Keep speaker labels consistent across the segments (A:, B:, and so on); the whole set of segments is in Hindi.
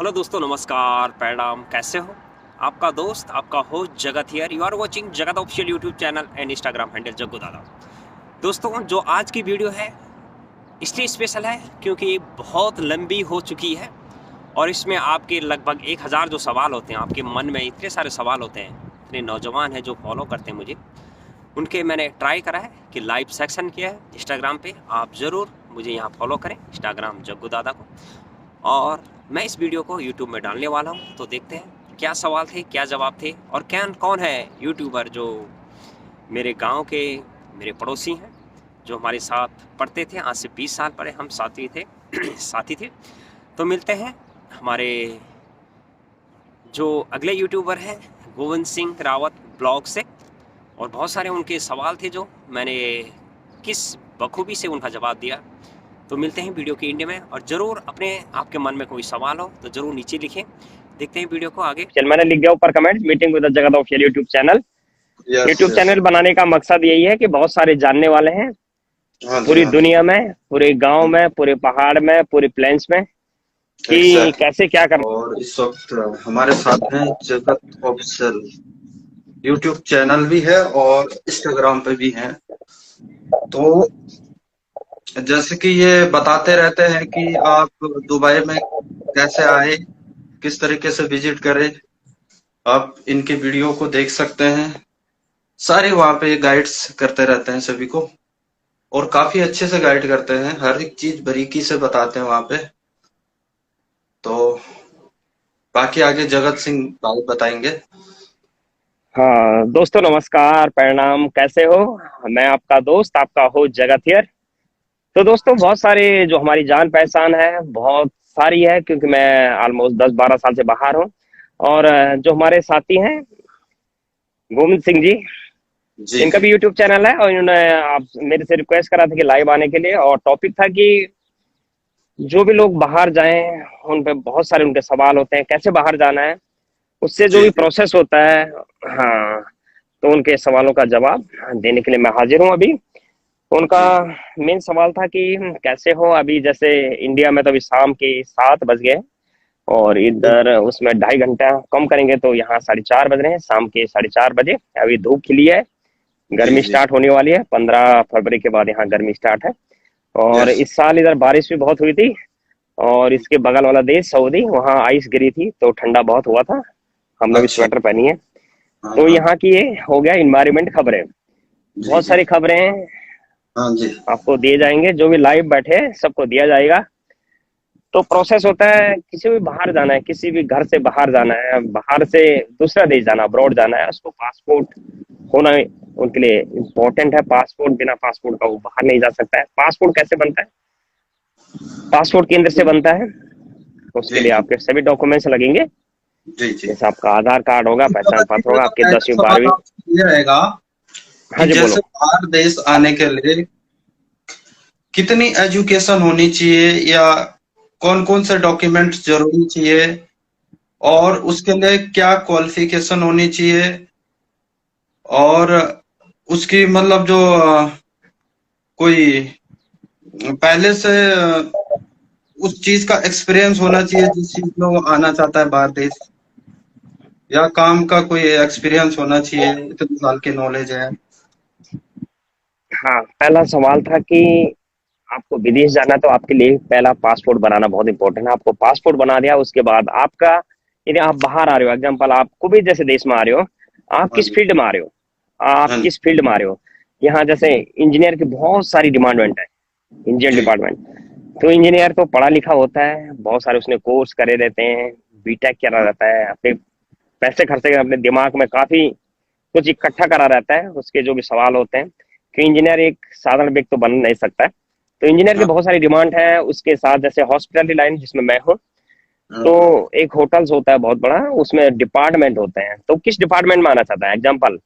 A: हेलो दोस्तों, नमस्कार, प्रणाम। कैसे हो? आपका दोस्त, आपका होस्ट जगत हियर। यू आर वाचिंग जगत official YouTube channel and Instagram handle Jaggu दादा। दोस्तों, जो आज की वीडियो है इसलिए स्पेशल है क्योंकि बहुत लंबी हो चुकी है और इसमें आपके लगभग 1000 जो सवाल होते हैं, आपके मन में इतने सारे सवाल होते हैं, इतने नौजवान हैं जो फॉलो करते हैं मुझे, उनके मैंने ट्राई करा है कि लाइव सेक्शन किया है इंस्टाग्राम पे। आप ज़रूर मुझे यहाँ फॉलो करें, इंस्टाग्राम जग्गू दादा को। और मैं इस वीडियो को यूट्यूब में डालने वाला हूँ, तो देखते हैं क्या सवाल थे, क्या जवाब थे और कौन कौन है यूट्यूबर जो मेरे गांव के, मेरे पड़ोसी हैं, जो हमारे साथ पढ़ते थे। आज से 20 साल पहले हम साथी थे साथी थे। तो मिलते हैं हमारे जो अगले यूट्यूबर हैं, गोविंद सिंह रावत ब्लॉग से। और बहुत सारे उनके सवाल थे जो मैंने किस बखूबी से उनका जवाब दिया। तो मिलते हैं वीडियो के एंड में। और ज़रूर अपने आपके मन में कोई सवाल हो तो ज़रूर नीचे लिखें। देखते हैं वीडियो को आगे। चल, मैंने लिख दिया ऊपर कमेंट, मीटिंग विद द जगत official YouTube channel.
B: Yes
A: YouTube
B: yes.
A: Channel बनाने का मकसद यही है कि बहुत सारे जानने वाले हैं
B: हाँ जी,
A: पूरी
B: हाँ जी।
A: दुनिया में, पूरे गांव में, पूरे पहाड़ में, पूरे प्लेन्स में, कि
B: एग्जैक्टली।
A: कैसे क्या करना।
B: और इस वक्त हमारे साथ हैं जगत ऑफिशियल। यूट्यूब चैनल भी है और इंस्टाग्राम पे भी है। तो जैसे कि ये बताते रहते हैं कि आप दुबई में कैसे आए, किस तरीके से विजिट करें। आप इनके वीडियो को देख सकते हैं। सारे वहाँ पे गाइड्स करते रहते हैं सभी को, और काफी अच्छे से गाइड करते हैं, हर एक चीज बारीकी से बताते हैं वहाँ पे। तो बाकी आगे जगत सिंह भाई बताएंगे।
A: हाँ दोस्तों, नमस्कार, प्रणाम। कैसे हो? मैं आपका दोस्त, आपका होस्ट जगत हियर। तो दोस्तों, बहुत सारे जो हमारी जान पहचान है, बहुत सारी है, क्योंकि मैं ऑलमोस्ट 10-12 साल से बाहर हूँ। और जो हमारे साथी हैं गोविंद सिंह जी,
B: जी
A: इनका
B: जी।
A: भी यूट्यूब चैनल है और इन्होंने आप मेरे से रिक्वेस्ट करा था कि लाइव आने के लिए। और टॉपिक था कि जो भी लोग बाहर जाएं उन पे बहुत सारे उनके सवाल होते हैं, कैसे बाहर जाना है, उससे जो
B: जी
A: भी
B: जी।
A: प्रोसेस होता है। हाँ, तो उनके सवालों का जवाब देने के लिए मैं हाजिर हूँ अभी। उनका
B: जी
A: मेन सवाल था कि कैसे हो अभी, जैसे इंडिया में तो अभी शाम के 7 बज गए और
B: जी।
A: इधर उसमें 2.5 घंटा कम करेंगे तो यहाँ 4:30 बज रहे हैं, शाम के 4:30 बजे। अभी धूप खिली है,
B: जी
A: गर्मी
B: जी।
A: स्टार्ट होने वाली है। 15 फरवरी के बाद यहाँ गर्मी स्टार्ट है। और
B: यस।
A: इस साल इधर बारिश भी बहुत हुई थी। और इसके बगल वाला देश सऊदी, वहाँ आइस गिरी थी तो ठंडा बहुत हुआ था। हमने भी
B: अच्छा।
A: स्वेटर पहनी है।
B: हाँ
A: तो
B: हाँ।
A: यहाँ की ये हो गया इन्वायरमेंट खबरें।
B: जी
A: बहुत
B: जी।
A: सारी खबरें
B: हाँ जी।
A: आपको दिए जाएंगे, जो भी लाइव बैठे हैं, सबको दिया जाएगा। तो प्रोसेस होता है, किसी भी बाहर जाना है, किसी भी घर से बाहर जाना है, बाहर से दूसरा देश जाना, अब्रॉड जाना है, उसको पासपोर्ट होना उनके लिए इम्पोर्टेंट है। पासपोर्ट, बिना पासपोर्ट का वो बाहर नहीं जा सकता है। पासपोर्ट कैसे बनता है? पासपोर्ट केंद्र से बनता है। उसके
B: जी
A: लिए
B: जी।
A: आपके सभी डॉक्यूमेंट्स लगेंगे।
B: जी जी।
A: जैसे आपका आधार कार्ड होगा,
B: तो
A: पहचान
B: जगत जी,
A: पत्र होगा,
B: मेरा
A: आपके
B: पहला
A: 10वीं
B: सवाल
A: 12वीं।
B: आपसे ये रहेगा कि
A: हाँ जी, बोलो।
B: जैसे बाहर देश आने के लिए कितनी एजुकेशन होनी चाहिए, या कौन कौन से डॉक्यूमेंट जरूरी चाहिए, और उसके लिए क्या क्वालिफिकेशन होनी चाहिए, और उसकी मतलब जो कोई पहले से उस चीज का एक्सपीरियंस होना चाहिए जिस चीज में वो आना चाहता है बाहर देश, या काम का कोई एक्सपीरियंस होना चाहिए, इतने साल की नॉलेज है।
A: हाँ, पहला सवाल था कि आपको विदेश जाना है तो आपके लिए पहला पासपोर्ट बनाना बहुत इंपॉर्टेंट है। आपको पासपोर्ट बना दिया, उसके बाद आपका, यदि आप बाहर आ रहे हो, एग्जाम्पल आप कुवैत जैसे देश में आ रहे हो, आप
B: हाँ
A: किस
B: जी।
A: फील्ड में आ रहे हो, आप
B: हाँ जी।
A: किस फील्ड में आ रहे हो। यहाँ जैसे इंजीनियर की बहुत सारी डिमांडमेंट है, इंजीनियर
B: जी
A: डिपार्टमेंट। तो इंजीनियर तो पढ़ा लिखा होता है, बहुत सारे उसने कोर्स करे रहते हैं, बीटेक करा रहता है, अपने पैसे खर्चे कर अपने दिमाग में काफी कुछ इकट्ठा करा रहता है। उसके जो भी सवाल होते हैं कि इंजीनियर एक साधारण व्यक्ति तो बन नहीं सकता है। तो इंजीनियर की
B: हाँ
A: बहुत सारी डिमांड है। उसके साथ जैसे हॉस्पिटलिटी लाइन जिसमें मैं हूँ, तो
B: हाँ।
A: एक होटल्स होता है बहुत बड़ा, उसमें डिपार्टमेंट होते हैं। तो किस डिपार्टमेंट में आना चाहता है? एग्जाम्पल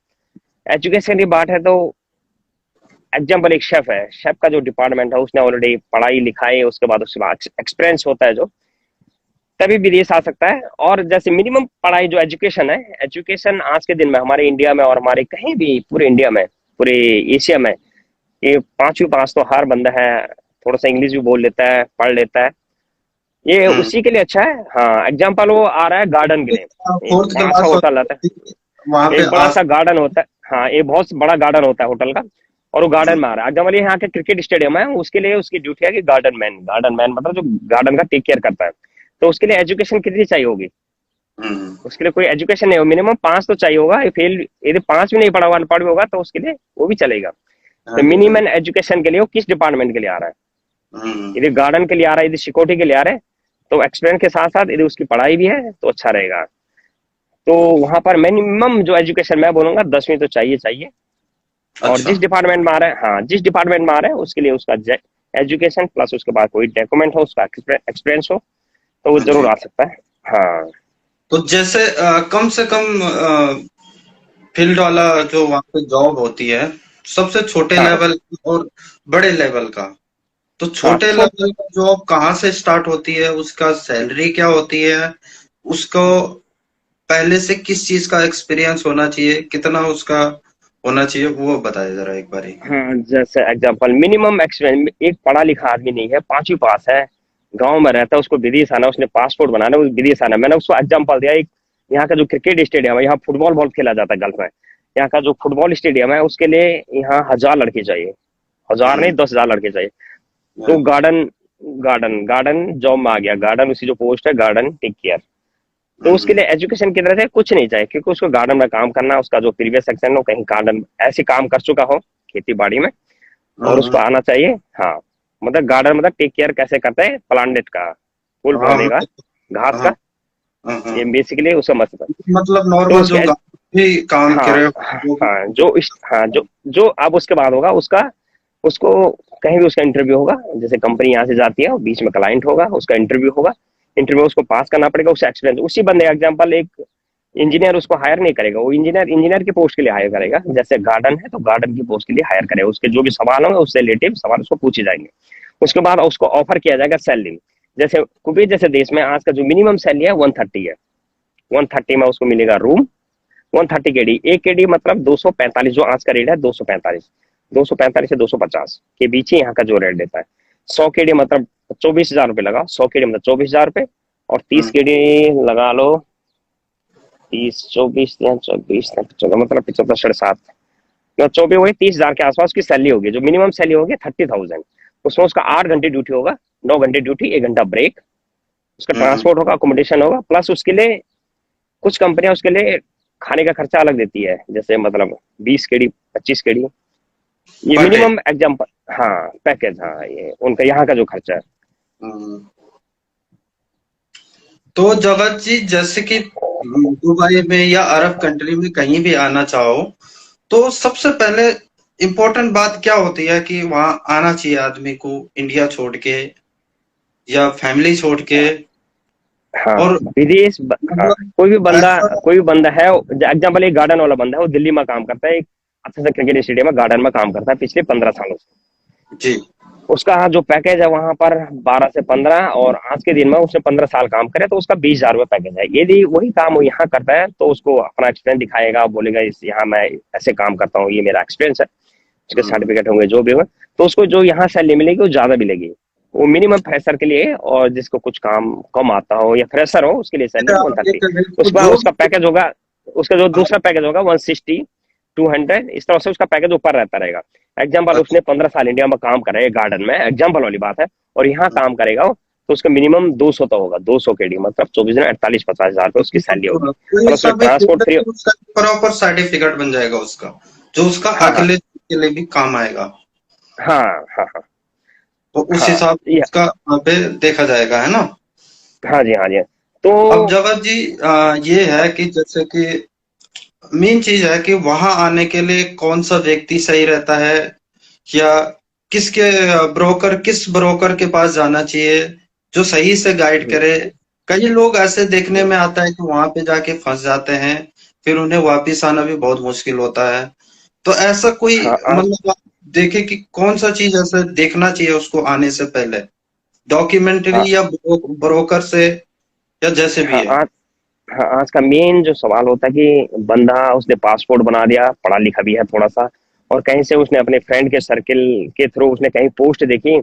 A: एजुकेशन की बात है तो एग्जाम्पल एक शेफ है, शेफ का जो डिपार्टमेंट है उसने ऑलरेडी पढ़ाई लिखाई, उसके बाद उसके बाद एक्सपीरियंस होता है जो, तभी विदेश आ सकता है। और जैसे मिनिमम पढ़ाई जो एजुकेशन है, एजुकेशन आज के दिन में हमारे इंडिया में और हमारे कहीं भी पूरे इंडिया में, पूरे एशिया में, ये 5वीं पास तो हर बंदा है। थोड़ा सा इंग्लिश भी बोल लेता है, पढ़ लेता है। ये उसी के लिए अच्छा है। हाँ, एग्जाम्पल वो आ रहा है गार्डन के लिए। एक
B: फोर्थ
A: बड़ा सा
B: क्लास
A: होटल रहता
B: वहां
A: है,
B: पे
A: एक बड़ा
B: आस।
A: सा गार्डन होता है। हाँ, एक बहुत बड़ा गार्डन होता है होटल का, और वो गार्डन में आ रहा है। एग्जाम्पल यहाँ के क्रिकेट स्टेडियम है, उसके लिए उसकी ड्यूटी है कि गार्डन मैन मतलब जो गार्डन का टेक केयर करता है। तो उसके लिए एजुकेशन कितनी चाहिए होगी?
B: हम्म।
A: उसके लिए कोई एजुकेशन नहीं हो, मिनिमम 5 तो चाहिए होगा। फेल यदि 5 भी नहीं पढ़ा हुआ, अनपढ़ भी होगा, तो उसके लिए वो भी चलेगा।
B: हाँ
A: तो
B: जी, हाँ जी।
A: मिनिमम एजुकेशन के लिए वो किस डिपार्टमेंट के लिए आ रहा है?
B: हम्म।
A: यदि गार्डन के लिए आ रहा है, यदि सिक्योरिटी के लिए आ रहा है, तो एक्सपीरियंस के साथ साथ यदि उसकी पढ़ाई भी है तो अच्छा रहेगा। तो वहां पर मिनिमम जो एजुकेशन मैं बोलूंगा 10वीं तो चाहिए चाहिए। और
B: अच्छा।
A: जिस डिपार्टमेंट में आ रहा है, हाँ, जिस डिपार्टमेंट में आ रहा है उसके लिए उसका एजुकेशन प्लस उसके बाद कोई डॉक्यूमेंट हो, उसका एक्सपीरियंस हो, तो वो
B: हाँ
A: जरूर
B: जी।
A: आ सकता है। हाँ
B: तो जैसे कम से कम फील्ड वाला जो वहाँ पे जॉब होती है, सबसे छोटे
A: हाँ
B: लेवल और बड़े लेवल का, तो
A: हाँ।
B: छोटे लेवल का जॉब कहाँ से स्टार्ट होती है, उसका सैलरी क्या होती है, उसको पहले से किस चीज का एक्सपीरियंस होना चाहिए, कितना उसका होना चाहिए, वो बताइए जरा एक बारी।
A: हाँ, जैसे एग्जांपल मिनिमम एक्सपीरियंस, एक पढ़ा लिखा आदमी नहीं है, 5वीं पास है, गांव में रहता है, उसको विदेश आना, उसने पासपोर्ट बनाना, उस विदेश आना। मैंने उसको एग्जांपल दिया, एक यहाँ का जो क्रिकेट स्टेडियम है, यहाँ फुटबॉल बहुत खेला जाता है गल्फ में। यहाँ का जो फुटबॉल स्टेडियम है उसके लिए यहाँ 1,000 लड़के चाहिए। 1,000 नहीं,
B: हम्म।
A: 10,000 लड़के चाहिए। तो
B: हाँ।
A: गार्डन जॉब में आ गया, गार्डन उसी जो पोस्ट है, गार्डन टेक केयर। तो उसके
B: हम्म।
A: लिए एजुकेशन की तरह से कुछ नहीं चाहिए, क्योंकि उसको गार्डन में काम करना, उसका जो प्रीवियस सेक्शन हो, कहीं गार्डन ऐसे काम कर चुका हो खेती बाड़ी में, और उसको
B: हाँ।
A: आना चाहिए। हाँ, मतलब गार्डन मतलब टेक केयर कैसे करते हैं प्लांटेड का, फूल
B: हाँ,
A: पौधे का, घास
B: हाँ,
A: का,
B: हाँ,
A: ये
B: हाँ।
A: बेसिकली उसका मतलब है।
B: मतलब
A: तो
B: नॉर्मल
A: उसके
B: जो गाँव भी काम
A: हाँ
B: करे वो भी।
A: हाँ, हाँ जो अब उसके बाद होगा उसका, उसको कहीं भी उसका इंटरव्यू होगा, जैसे कंपनी यहाँ से जाती है और बीच में क्लाइंट होगा, उसका इंटरव्यू होगा। इंटरव्यू उसको पास करना पड़ेगा, उससे एक्सपीरियंस उसी बंदे, एग्जांपल एक इंजीनियर उसको हायर नहीं करेगा, वो इंजीनियर की पोस्ट के लिए हायर करेगा। जैसे गार्डन है तो गार्डन की पोस्ट के लिए हायर करेगा, उसके जो भी सवाल होंगे उससे रिलेटिव सवाल उसको पूछे जाएंगे। उसके बाद उसको ऑफर किया जाएगा सैलरी। जैसे कुवैत जैसे देश में आज का जो मिनिमम सैलरी है 130 है। 130 में उसको मिलेगा रूम। 130 KD, 1 KD मतलब 245, जो आज का रेट है 245। 245 से 250 के बीच ही यहाँ का जो रेट देता है। 100 KD मतलब 24,000 रुपये लगा, 100 KD मतलब 24,000 रुपये। और तीस
B: हम्म।
A: के डी लगा लो, 30, 24 या 24 चौदह मतलब 75, 7.5, मतलब 24, वही 30,000 के आसपास की सैलरी होगी। जो मिनिमम सैलरी होगी 30,000। उसमें उसका 8 घंटे ड्यूटी होगा, 9 घंटे ड्यूटी, 1 घंटा ब्रेक। उसका
B: हम्म।
A: ट्रांसपोर्ट होगा, अकोमोडेशन होगा, प्लस उसके लिए कुछ कंपनियां उसके लिए खाने का खर्चा अलग देती है, जैसे मतलब 20 KD, 25 KD, ये
B: पर डे।
A: Minimum example. हाँ, पैकेज, हाँ, ये उनका यहाँ का जो खर्चा है।
B: हम्म। तो जगत जी, जैसे कि दुबई में या अरब कंट्री में कहीं भी आना चाहो, तो सबसे पहले इम्पोर्टेंट बात क्या होती है कि वहां आना चाहिए आदमी को, इंडिया छोड़ के या फैमिली छोड़ के?
A: हाँ,
B: और
A: हाँ,
B: मतलब ऐसा।
A: कोई भी बंदा है, एग्जाम्पल एक गार्डन वाला बंदा है, वो दिल्ली में काम करता है, एक अच्छे से क्रिकेट स्टेडियम में गार्डन में काम करता है पिछले 15 सालों से।
B: जी।
A: उसका जो पैकेज है वहां पर 12 से 15, और आज के दिन में उसने 15 साल काम करे तो उसका 20,000 रुपये पैकेज है। यदि वही काम वो यहाँ करता है तो उसको अपना एक्सपीरियंस दिखाएगा, बोलेगा इस यहाँ मैं ऐसे काम करता हूँ, ये मेरा एक्सपीरियंस है, उसके
B: हम्म।
A: सर्टिफिकेट होंगे जो भी होंगे, तो उसको जो यहाँ सैलरी मिलेगी वो ज्यादा मिलेगी। वो मिनिमम फ्रेशर के लिए, और जिसको कुछ काम कम आता हो या फ्रेशर हो उसके लिए सैलरी वन
B: आप ये
A: थर्टी
B: कह रहे हैं, तो
A: उसके बाद
B: जो
A: उसका पैकेज होगा, उसका जो दूसरा पैकेज होगा 160, 200, इस तरह से उसका पैकेज ऊपर रहता रहेगा। एग्जाम्पल उसने 15 साल इंडिया में काम करा है गार्डन में, एग्जाम्पल वाली बात है, और यहाँ काम करेगा तो उसका मिनिमम 200 तो होगा, 200 KD मतलब 24 48 50 हजार रुपये उसकी सैलरी होगी।
B: तो
A: और
B: ये
A: उसमें
B: सब एक
A: ट्रांसपोर्ट फ्री।
B: उसका प्रॉपर सर्टिफिकेट बन जाएगा उसका, जो उसका
A: हाँ हाँ
B: अगले के लिए भी काम आएगा।
A: हाँ हाँ हाँ
B: तो उस
A: हाँ,
B: हिसाब से
A: ये,
B: उसका वहाँ पे देखा जाएगा, है ना?
A: हाँ जी, हाँ जी। तो
B: अब जगत जी, ये है कि जैसे कि मेन चीज है कि वहां आने के लिए कौन सा व्यक्ति सही रहता है, या किस ब्रोकर के पास जाना चाहिए जो सही से गाइड करे? कई लोग ऐसे देखने में आता है कि वहां पे जाके फंस जाते हैं, फिर उन्हें वापिस आना भी बहुत मुश्किल होता है। तो ऐसा कोई
A: हाँ
B: मतलब आप देखे कि कौन सा चीज ऐसे देखना चाहिए उसको आने से पहले,
A: हाँ
B: डॉक्यूमेंट्री या ब्रोकर से, या जैसे भी
A: हाँ
B: है?
A: आज हाँ, आज का मेन जो सवाल होता है कि बंदा उसने पासपोर्ट बना दिया, पढ़ा लिखा भी है थोड़ा सा, और कहीं से उसने अपने फ्रेंड के सर्किल के थ्रू उसने कहीं पोस्ट देखी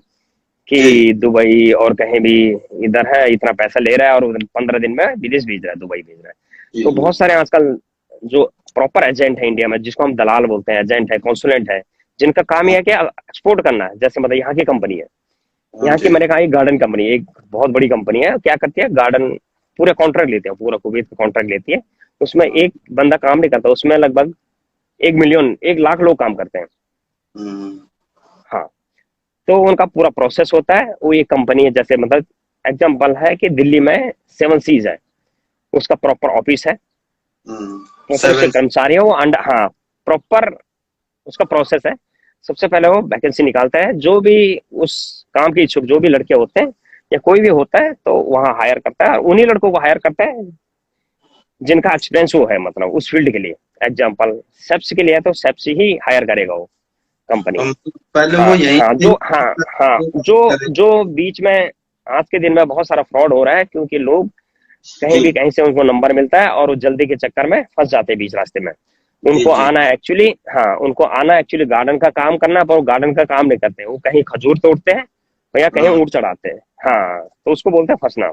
B: जी।
A: कि दुबई और कहीं भी इधर है, इतना पैसा ले रहा है और 15 दिन में विदेश भेज रहा है, दुबई भेज रहा है।
B: जी
A: तो
B: जी।
A: बहुत सारे आजकल जो प्रॉपर एजेंट है इंडिया में, जिसको हम दलाल बोलते हैं, एजेंट है, कॉन्सुलेंट है, जिनका काम यह है कि एक्सपोर्ट करना है। जैसे मतलब यहाँ की कंपनी है,
B: हाँ
A: यहाँ की
B: जी।
A: मैंने कहा एक गार्डन कंपनी, एक बहुत बड़ी कंपनी है, क्या करती है, गार्डन पूरे कॉन्ट्रैक्ट लेते हैं, पूरा कुवैत का कॉन्ट्रैक्ट लेती है। उसमें
B: हाँ।
A: एक बंदा काम नहीं करता, उसमें लगभग 1 मिलियन, 1 लाख लोग काम करते हैं।
B: हम्म।
A: हाँ, तो उनका पूरा प्रोसेस होता है। वो एक कंपनी है, जैसे मतलब एग्जाम्पल है कि दिल्ली में सेवन सीज है, उसका प्रॉपर ऑफिस है, प्रॉपर उसके
B: सेवन।
A: कर्मचारी है, वो अंडर, हाँ, प्रॉपर उसका प्रोसेस है। सबसे पहले वो वैकेंसी निकालता है, जो भी उस काम के इच्छुक जो भी लड़के होते हैं या कोई भी होता है, तो वहां हायर करता है, उन्हीं लड़कों को हायर करता है जिनका एक्सपीरियंस वो है, मतलब उस फील्ड के लिए। एग्जाम्पल सेप्स के लिए है तो सेप्स ही हायर करेगा वो कंपनी।
B: पहले वो
A: हाँ
B: यही
A: हाँ,
B: यही
A: हाँ, जो
B: करे।
A: जो बीच में आज के दिन में बहुत सारा फ्रॉड हो रहा है, क्योंकि लोग कहीं
B: जी
A: भी कहीं से उनको नंबर मिलता है और वो जल्दी के चक्कर में फंस जाते हैं बीच रास्ते में।
B: जी
A: उनको
B: जी।
A: आना एक्चुअली, हाँ, उनको आना एक्चुअली गार्डन का काम करना, पर वो गार्डन का काम नहीं करते, वो कहीं खजूर तोड़ते हैं या कहीं
B: हाँ
A: ऊंट चढ़ाते हैं। हाँ, तो उसको बोलते हैं फंसना।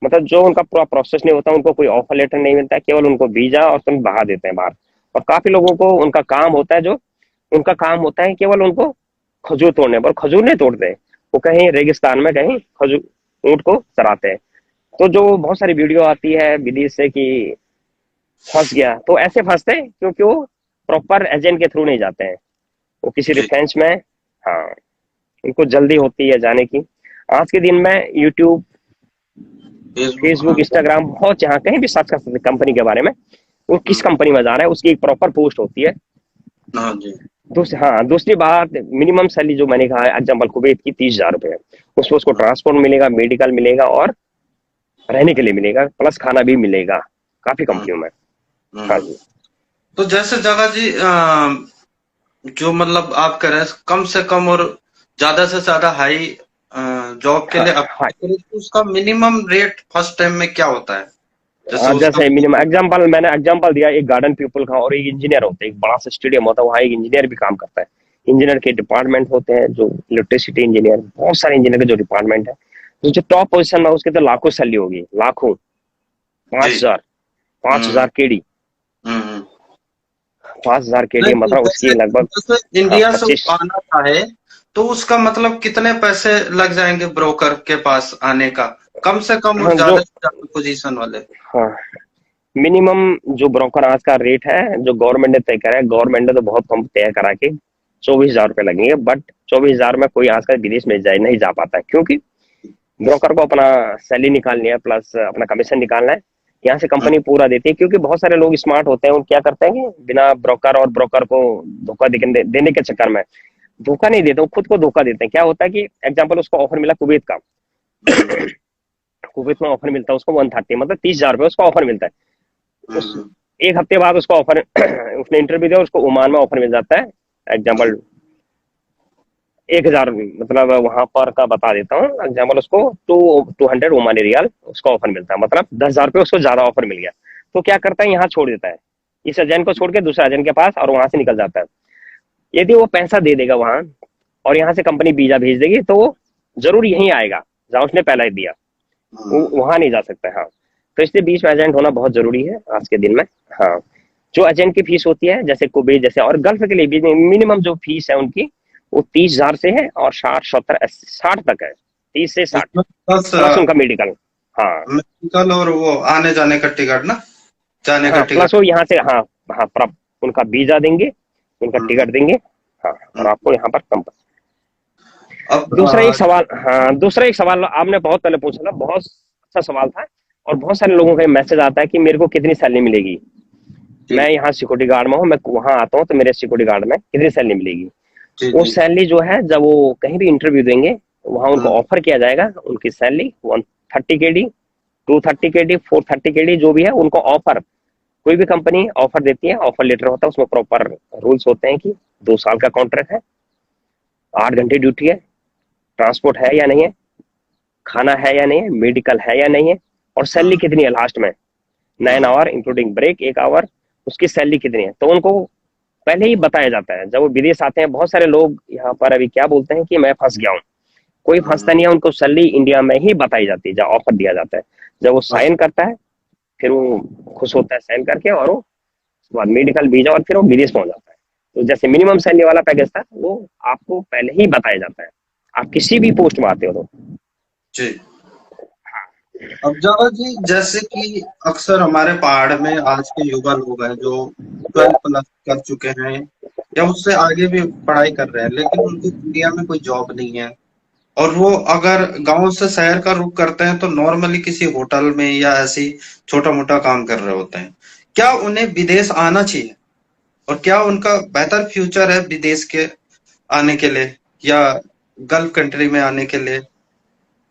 A: मतलब जो उनका पूरा प्रोसेस नहीं होता, उनको कोई ऑफर लेटर नहीं मिलता है, केवल उनको वीजा और तुम बहा देते हैं बाहर। और काफी लोगों को उनका काम होता है, जो उनका काम होता है केवल उनको खजूर तोड़ने पर, खजूर नहीं तोड़ते, वो कहीं रेगिस्तान में कहीं खजूर ऊंट को चराते हैं। तो जो बहुत सारी वीडियो आती है विदेश से कि फंस गया, तो ऐसे फंसते हैं क्योंकि वो प्रॉपर एजेंट के थ्रू नहीं जाते हैं, वो किसी
B: जी।
A: रेफरेंस में। हाँ, उनको जल्दी होती है जाने की। आज के दिन में यूट्यूब,
B: फेसबुक।
A: फेसबुक,
B: हाँ।
A: इंस्टाग्राम, बहुत जहाँ कहीं भी सर्च कर सकते कंपनी के बारे में, वो किस
B: हम्म,
A: कंपनी में जा रहा है उसकी एक प्रॉपर पोस्ट होती है।
B: हाँ जी।
A: हाँ, दूसरी बात, मिनिमम सैलरी जो मैंने कहा है एग्जाम्पल कुवैत की 30,000 रुपये है। उसमें उसको
B: हाँ।
A: ट्रांसपोर्ट मिलेगा, मेडिकल मिलेगा और रहने के लिए मिलेगा, प्लस खाना भी मिलेगा काफी
B: हम्म,
A: कंपनियों में। हाँ
B: हम्म।
A: जी।
B: तो जैसे जगह जी, जो मतलब आप कह रहे हैं कम से कम और ज्यादा से ज्यादा हाई जॉब के
A: हाँ
B: लिए
A: हाँ,
B: अप्लाई करें, तो उसका मिनिमम रेट फर्स्ट टाइम में क्या होता है? जैसे उसका
A: जैसे मिनिमम एग्जांपल मैंने एग्जांपल दिया, एक गार्डन पीपल का और एक इंजीनियर होते हैं, एक बड़ा सा स्टेडियम होता है, वहाँ एक इंजीनियर भी काम करता है। इंजीनियर के डिपार्टमेंट होते हैं, जो इलेक्ट्रिसिटी इंजीनियर, बहुत सारे इंजीनियर के जो डिपार्टमेंट है, जो टॉप पोजीशन में उसके तो लाखों सैलरी होगी, लाखों, पांच
B: जी।
A: हजार पांच
B: हम्म
A: हजार केडी
B: हम्म।
A: 5,000 केडी
B: नहीं तो
A: मतलब
B: जैसे
A: उसकी लगभग,
B: जैसे
A: हाँ,
B: इंडिया से वो
A: 25।
B: आना चाहे तो उसका मतलब कितने पैसे लग जाएंगे ब्रोकर के पास आने का, कम से कम और
A: हाँ,
B: ज्यादा
A: जो,
B: से ज्यादा पोजीशन वाले?
A: हाँ, मिनिमम जो ब्रोकर आज का रेट है जो गवर्नमेंट ने तय करा है, गवर्नमेंट ने तो बहुत कम तय करा के 24,000 रुपये लगेंगे, बट 24,000 में कोई आज का विदेश में जाए नहीं जा पाता है, क्योंकि ब्रोकर को अपना सैलरी निकालनी है, प्लस अपना कमीशन निकालना है। यहाँ से
B: हम्म,
A: कंपनी पूरा देती है, क्योंकि बहुत सारे लोग स्मार्ट होते हैं, वो क्या करते हैं कि बिना ब्रोकर और ब्रोकर को धोखा देने के चक्कर में, धोखा नहीं देते, वो खुद को धोखा देते हैं। क्या होता है कि एग्जाम्पल उसको ऑफर मिला कुवैत का,
B: हम्म,
A: कुवैत में ऑफर मिलता है उसको 130, मतलब 30,000 रुपये उसका ऑफर मिलता है। उस
B: हम्म,
A: एक हफ्ते बाद उसको ऑफर उसने इंटरव्यू दिया, उसको ओमान में ऑफर मिल जाता है। एग्जाम्पल 1,000, मतलब वहां पर का बता देता हूँ एग्जाम्पल, उसको 200 ओमानी रियाल उसका ऑफर मिलता है, मतलब 10,000 रुपये उसको ज्यादा ऑफर मिल गया। तो क्या करता है, यहाँ छोड़ देता है, इस एजेंट को छोड़ के दूसरे एजेंट के पास, और वहां से निकल जाता है। यदि वो पैसा दे देगा वहां, और यहाँ से कंपनी वीजा भेज देगी, तो वो जरूर यहीं आएगा जहां उसने पहले ही दिया, वो
B: हम्म,
A: वहां नहीं जा सकता है। हाँ, तो इसलिए बीच में एजेंट होना बहुत जरूरी है आज के दिन में। हाँ, जो एजेंट की फीस होती है, जैसे कुबेत जैसे और गल्फ के लिए भी मिनिमम जो फीस है उनकी, वो 30,000 से है और 60 तक है, 30 से 60,
B: उसमें बस
A: प्लस उनका मेडिकल। हाँ
B: मेडिकल और वो आने जाने का टिकट ना, जाने का
A: हाँ,
B: टिकट।
A: प्लस वो यहाँ से, हाँ हाँ, उनका वीजा देंगे, उनका
B: हम्म,
A: टिकट देंगे। हाँ, और
B: हम्म।
A: आपको यहाँ पर कम।
B: अब
A: दूसरा एक सवाल, हाँ, दूसरा एक सवाल आपने बहुत पहले पूछा था, बहुत अच्छा सवाल था। और बहुत सारे लोगों का मैसेज आता है कि मेरे को कितनी सैलरी मिलेगी,
B: जी
A: मैं यहाँ सिक्योरिटी गार्ड में हूँ, मैं वहां आता हूँ, तो मेरे सिक्योरिटी गार्ड में कितनी सैलरी मिलेगी।
B: जी
A: वो
B: जी।
A: सैलरी जो है, जब वो कहीं भी इंटरव्यू देंगे, वहां उनको
B: हम्म,
A: ऑफर किया जाएगा, उनकी सैलरी 130 केडी, 230 केडी, 430 केडी, जो भी है उनको ऑफर, कोई भी कंपनी ऑफर देती है, ऑफर लेटर होता है, उसमें प्रॉपर रूल्स होते हैं कि 2 साल का कॉन्ट्रैक्ट है, 8 घंटे ड्यूटी है, ट्रांसपोर्ट है या नहीं है, खाना है या नहीं है, मेडिकल है या नहीं है, और सैलरी
B: हम्म,
A: कितनी है लास्ट में, 9 आवर इंक्लूडिंग ब्रेक, 1 आवर, उसकी सैलरी कितनी है, तो उनको पहले ही बताया जाता है। जब वो विदेश आते हैं, बहुत सारे लोग यहाँ पर अभी क्या बोलते हैं कि मैं फंस गया हूँ, कोई फंसता नहीं है, उनको सैलरी इंडिया में ही बताई जाती है, जब ऑफर दिया जाता है, जब वो साइन करता है फिर वो खुश होता है साइन करके, और वो उसके बाद मेडिकल वीजा, और फिर वो विदेश पहुंच जाता है। तो जैसे मिनिमम सैलरी वाला पैकेज था वो आपको पहले ही बताया जाता है, आप किसी भी पोस्ट में आते हो तो।
B: जी। अब जावा जी, जैसे कि अक्सर हमारे पहाड़ में आज के युवा लोग हैं जो 12 प्लस कर चुके हैं या उससे आगे भी पढ़ाई कर रहे हैं, लेकिन उनको इंडिया में कोई जॉब नहीं है, और वो अगर गांव से शहर का रुख करते हैं तो नॉर्मली किसी होटल में या ऐसी छोटा मोटा काम कर रहे होते हैं। क्या उन्हें विदेश आना चाहिए, और क्या उनका बेहतर फ्यूचर है विदेश के आने के लिए या गल्फ कंट्री में आने के लिए?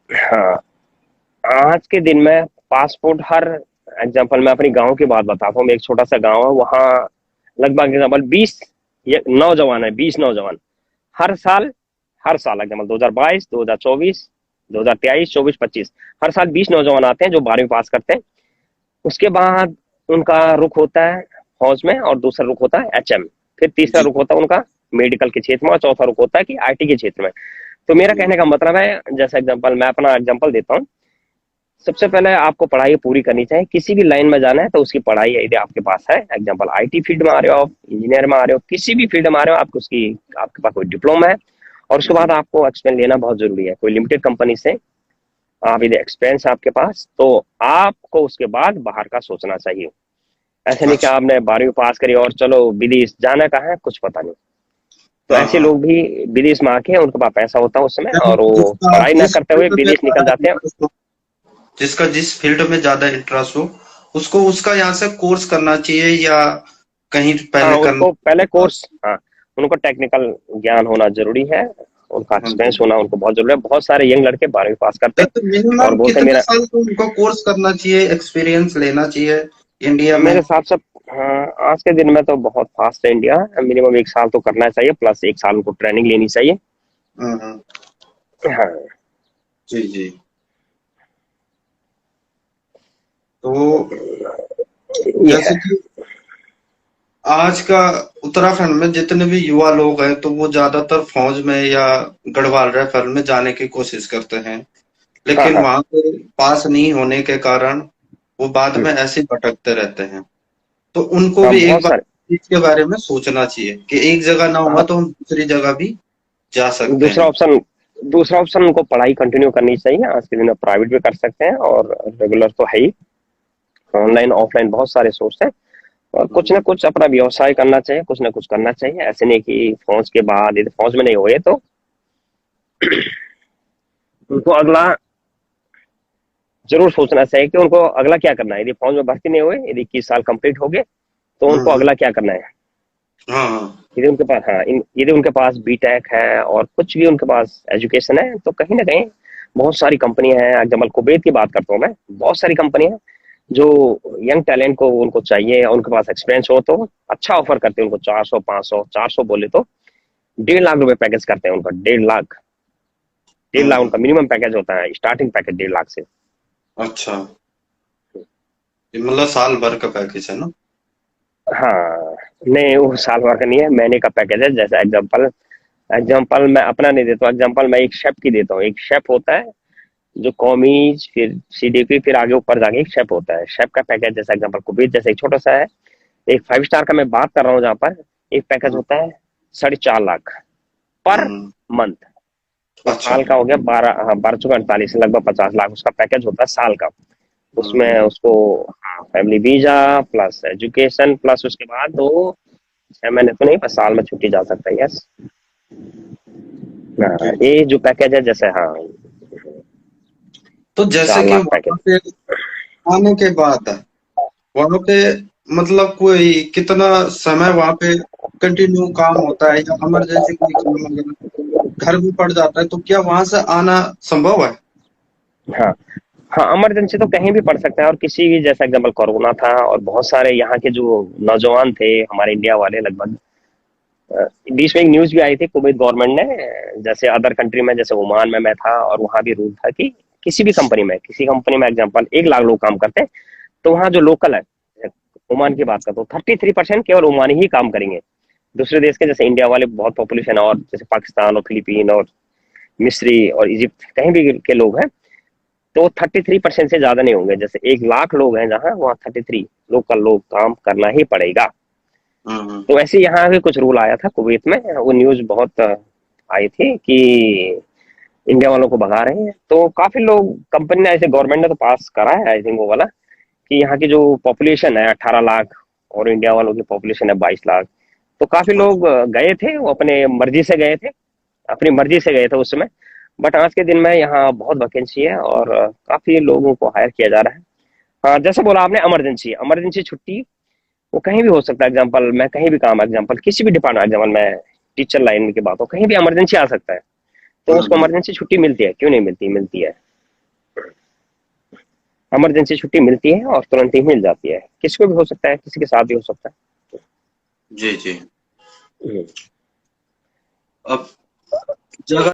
A: हाँ, आज के दिन में पासपोर्ट हर, एग्जांपल मैं अपनी गांव की बात बताता हूँ, एक छोटा सा गांव है, वहाँ लगभग एग्जांपल 20 नौजवान है, 20 नौजवान हर साल एग्जांपल 2022, 2024, 2023, 24, 25, हर साल 20 नौजवान आते हैं जो 12वीं पास करते हैं। उसके बाद उनका रुख होता है फौज में, और दूसरा रुख होता है एचएम, फिर तीसरा
B: जी।
A: रुख होता है उनका मेडिकल के क्षेत्र में, और चौथा रुख होता है कि आईटी के क्षेत्र में। तो मेरा
B: जी।
A: कहने का मतलब है, जैसे एग्जांपल मैं अपना एग्जांपल देता हूँ, सबसे पहले आपको पढ़ाई पूरी करनी चाहिए, किसी भी लाइन में जाना है तो उसकी पढ़ाई यदि आपके पास है, एग्जांपल आईटी फील्ड में आ रहे हो आप, इंजीनियर में आ रहे हो, किसी भी फील्ड में आ रहे हो, आपको उसकी, आपके पास कोई डिप्लोमा है, और उसके बाद
B: जी।
A: आपको एक्सपीरियंस लेना बहुत जरूरी है कोई लिमिटेड कंपनी से। आप यदि एक्सपीरियंस है आपके पास तो आपको उसके बाद बाहर का सोचना चाहिए। ऐसे नहीं कि
B: अच्छा।
A: आपने 12वीं पास करी और चलो विदेश जाना कहाँ है कुछ पता नहीं। तो
B: हाँ,
A: ऐसे
B: हाँ।
A: लोग भी विदेश में आके उनके पास पैसा होता है उस समय,
B: यानी
A: और वो
B: जिसका
A: पढ़ाई ना
B: जिस
A: करते हुए
B: फील्ड में
A: विदेश निकल
B: ज्यादा
A: जाते हैं।
B: इंटरेस्ट हो, जिसका जिस फील्ड में ज्यादा इंटरेस्ट हो, उसको उसका यहाँ से कोर्स करना चाहिए या कहीं
A: हाँ,
B: पहले करना
A: उनको पहले
B: चाहिए?
A: कोर्स, हाँ, उनको टेक्निकल ज्ञान होना जरूरी है, उनका
B: हाँ जी।
A: एक्सपीरियंस होना उनको बहुत जरूरी है। बहुत सारे यंग लड़के 12वीं पास करते हैं
B: तो
A: और
B: मिनिमम
A: बोलते हैं
B: कितने
A: मेरा,
B: साल तो उनको कोर्स करना चाहिए, एक्सपीरियंस लेना चाहिए इंडिया में?
A: मेरे हिसाब से, हाँ, आज के दिन में तो बहुत फास्ट है इंडिया, मिनिमम 1 साल तो करना चाहिए, प्लस 1 साल उनको ट्रेनिंग लेनी चाहिए।
B: हाँ, हाँ।
A: हाँ,
B: जी, जी। तो
A: ये
B: जैसे
A: है।
B: कि आज का उत्तराखंड में जितने भी युवा लोग हैं तो वो ज्यादातर फौज में या गढ़वाल राइफल में जाने की कोशिश करते हैं,
A: हाँ,
B: लेकिन
A: हाँ।
B: वहां पे पास नहीं होने के कारण वो बाद
A: हम्म,
B: में ऐसे ही भटकते रहते हैं। तो उनको
A: हाँ,
B: भी एक
A: बहुत
B: बार
A: सारे।
B: इसके बारे में सोचना चाहिए कि एक जगह ना हुआ
A: हाँ,
B: तो हम दूसरी जगह भी जा सकते
A: दूसरा
B: हैं।
A: ऑप्शन दूसरा ऑप्शन उनको पढ़ाई कंटिन्यू करनी चाहिए, आज के दिन में प्राइवेट भी कर सकते हैं और रेगुलर तो है ही, ऑनलाइन ऑफलाइन बहुत सारे सोर्स हैं। और कुछ ना
B: हम्म।
A: कुछ अपना व्यवसाय करना चाहिए, कुछ ना कुछ करना चाहिए, ऐसे नहीं कि फौज के बाद यदि फौज में नहीं हुए तो उनको अगला जरूर सोचना चाहिए कि उनको अगला क्या करना है। यदि फौज में भर्ती नहीं हुए, यदि 21 साल कंप्लीट हो गए, तो उनको
B: हम्म।
A: अगला क्या करना है।
B: हाँ, हाँ।
A: यदि उनके पास, हाँ, यदि उनके पास बीटेक है और कुछ भी उनके पास एजुकेशन है, तो कहीं ना कहीं बहुत सारी कंपनियां हैं, एग्जाम्पल कुवैत की बात करता हूँ मैं, बहुत सारी कंपनियां हैं जो यंग टैलेंट को उनको चाहिए, उनके पास एक्सपीरियंस हो तो अच्छा ऑफर करते हैं उनको, 400, 500, 400 बोले तो 1.5 लाख रुपए पैकेज करते हैं उनका, 1.5 लाख, 1.5 लाख
B: हाँ।
A: उनका मिनिमम पैकेज होता है, स्टार्टिंग पैकेज 1.5 लाख से।
B: अच्छा, ये मतलब साल भर का पैकेज है ना?
A: हाँ, नहीं वो साल भर का नहीं है, महीने का पैकेज है। जैसे एग्जाम्पल एग्जाम्पल मैं अपना नहीं देता हूँ, एग्जाम्पल मैं एक शेफ की देता हूँ। एक शेफ होता है जो कॉमीज, फिर सीडीपी, फिर आगे ऊपर जाके एक शेफ होता है। शेफ का पैकेज जैसे एग्जाम्पल कुबेत जैसे एक छोटा सा है, एक 5 स्टार का मैं बात कर रहा हूँ, जहाँ पर एक पैकेज
B: हम्म।
A: होता है 4.5 लाख पर
B: हम्म।
A: मंथ। तो
B: अच्छा।
A: साल का हो गया 12, हाँ, 12×48 लगभग 50 लाख उसका पैकेज होता है साल का। उसमें
B: हम्म।
A: उसको, हाँ, family visa plus education plus उसके बाद वो 6 महीने तो नहीं, पर साल में छुट्टी जा सकता है, यस। हाँ,
B: ठीक।
A: ये जो पैकेज है जैसे, हाँ,
B: तो जैसे
A: चार
B: कि
A: लाख
B: वहां
A: पैकेज।
B: पे आने के बाद वहां पे मतलब कोई कितना समय वहां पे कंटिन्यू काम होता है, या इमरजेंसी कोई काम अगर घर भी पड़ जाता है तो क्या वहां से आना संभव है?
A: हाँ, हाँ, इमरजेंसी तो कहीं भी पड़ सकता है, और किसी भी, जैसा एग्जाम्पल कोरोना था, और बहुत सारे यहाँ के जो नौजवान थे हमारे इंडिया वाले, लगभग बीच में एक न्यूज भी आई थी, कुवैत गवर्नमेंट ने, जैसे अदर कंट्री में, जैसे ओमान में मैं था, और वहां भी रूल था कि किसी कंपनी में एग्जाम्पल 1 लाख लोग काम करते हैं, तो वहाँ जो लोकल है, ओमान की बात करता हूँ, 33% केवल ओमानी ही काम करेंगे। दूसरे देश के जैसे इंडिया वाले बहुत पॉपुलेशन है, और जैसे पाकिस्तान और फिलीपीन और मिस्री और इजिप्ट कहीं भी के लोग हैं, तो 33% से ज्यादा नहीं होंगे। जैसे 1 लाख लोग हैं जहाँ, वहाँ 33 लोकल लोग काम करना ही पड़ेगा।
B: हम्म।
A: तो ऐसे यहाँ पे कुछ रूल आया था कुवैत में, वो न्यूज बहुत आई थी कि इंडिया वालों को भगा रहे हैं। तो काफी लोग, कंपनी ने, ऐसे गवर्नमेंट ने तो पास करा है आई थिंक वो वाला, कि यहाँ की जो पॉपुलेशन है 18 लाख और इंडिया वालों की पॉपुलेशन है 22 लाख। तो काफी लोग गए थे, वो अपने मर्जी से गए थे, अपनी मर्जी से गए थे उस समय। बट आज के दिन में यहाँ बहुत वैकेंसी है और काफी लोगों को हायर किया जा रहा है। हाँ, जैसे बोला आपने, इमरजेंसी इमरजेंसी छुट्टी वो कहीं भी हो सकता है। एग्जाम्पल, मैं कहीं भी काम, एग्जाम्पल किसी भी डिपार्टमेंट, एग्जाम्पल मैं टीचर लाइन की बात हो, कहीं भी इमरजेंसी आ सकता है, तो उसको
B: हम्म।
A: इमरजेंसी छुट्टी मिलती है। क्यों नहीं मिलती? मिलती है। इमरजेंसी छुट्टी मिलती है और तुरंत ही मिल जाती है। किसी को भी हो सकता है, किसी के साथ भी हो सकता
B: जी जी।
A: है।
B: अब जगह